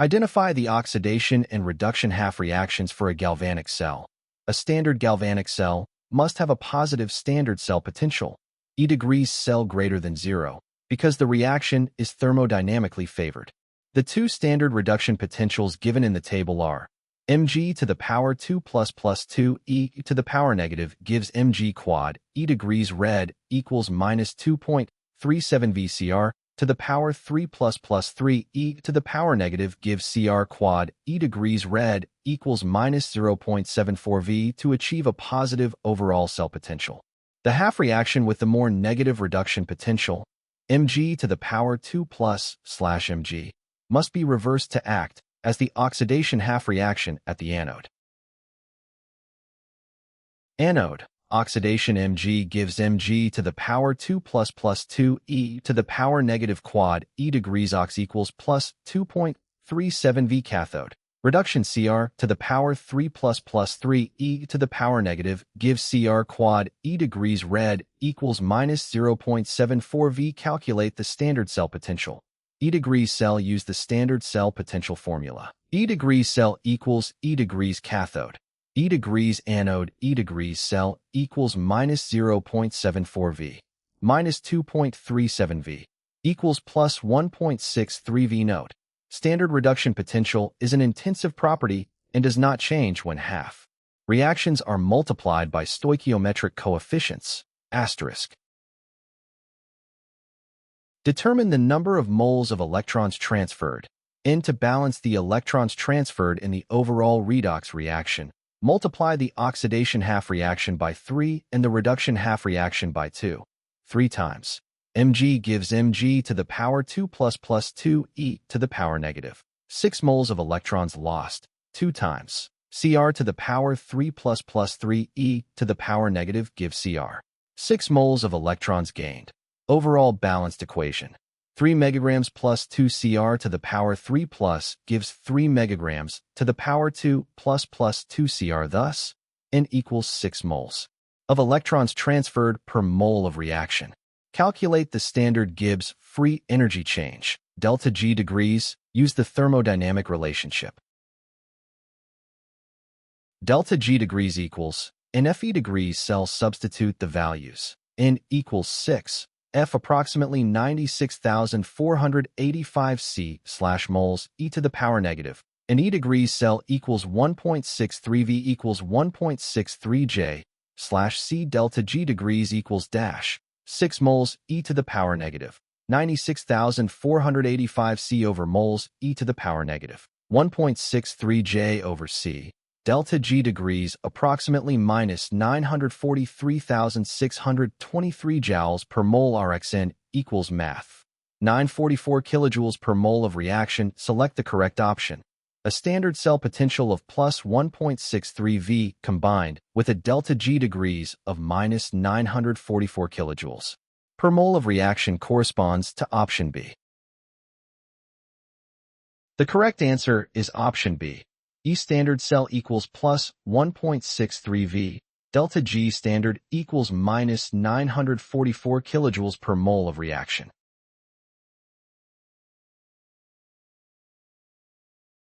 Identify the oxidation and reduction half reactions for a galvanic cell. A standard galvanic cell must have a positive standard cell potential, E degrees cell greater than 0, because the reaction is thermodynamically favored. The two standard reduction potentials given in the table are mg to the power 2 plus 2 e to the power negative gives mg quad E degrees red equals minus 2.37 VCr to the power 3 plus 3 e to the power negative gives Cr quad E degrees red equals minus 0.74 V to achieve a positive overall cell potential. The half reaction with the more negative reduction potential, mg to the power 2 plus /mg, must be reversed to act as the oxidation half reaction at the anode. Anode. Oxidation mg gives mg to the power 2 plus 2 e to the power negative quad E degrees ox equals plus 2.37 V cathode. Reduction Cr to the power 3 plus 3 e to the power negative gives Cr quad E degrees red equals minus 0.74 V. Calculate the standard cell potential. E degrees cell use the standard cell potential formula. E degrees cell equals E degrees cathode. E degrees anode E degrees cell equals minus 0.74 V. Minus 2.37 V equals plus 1.63 V. Note: standard reduction potential is an intensive property and does not change when half reactions are multiplied by stoichiometric coefficients, asterisk. Determine the number of moles of electrons transferred. N to balance the electrons transferred in the overall redox reaction. Multiply the oxidation half reaction by 3 and the reduction half reaction by 2. 3 times. Mg gives mg to the power 2 plus 2 e to the power negative 6 moles of electrons lost. 2 times. Cr to the power 3 plus 3 e to the power negative gives Cr 6 moles of electrons gained. Overall balanced equation. 3 megagrams plus 2 Cr to the power 3 plus gives 3 megagrams to the power 2 plus 2 Cr. Thus, N equals 6 moles of electrons transferred per mole of reaction. Calculate the standard Gibbs free energy change, delta G degrees. Use the thermodynamic relationship. Delta G degrees equals in Fe degrees cell. Substitute the values. N equals 6. F approximately 96,485 C/moles e to the power negative. An E degrees cell equals 1.63 V equals 1.63 J/C. Delta G degrees equals dash 6 moles e to the power negative 96,485 C over moles e to the power negative 1.63 J over C. Delta G degrees approximately minus 943,623 joules per mole. Rxn equals math 944 kilojoules per mole of reaction. Select the correct option. A standard cell potential of plus 1.63 V combined with a delta G degrees of minus 944 kilojoules per mole of reaction corresponds to option B. The correct answer is option B. E standard cell equals plus 1.63 V. Delta G standard equals minus 944 kilojoules per mole of reaction.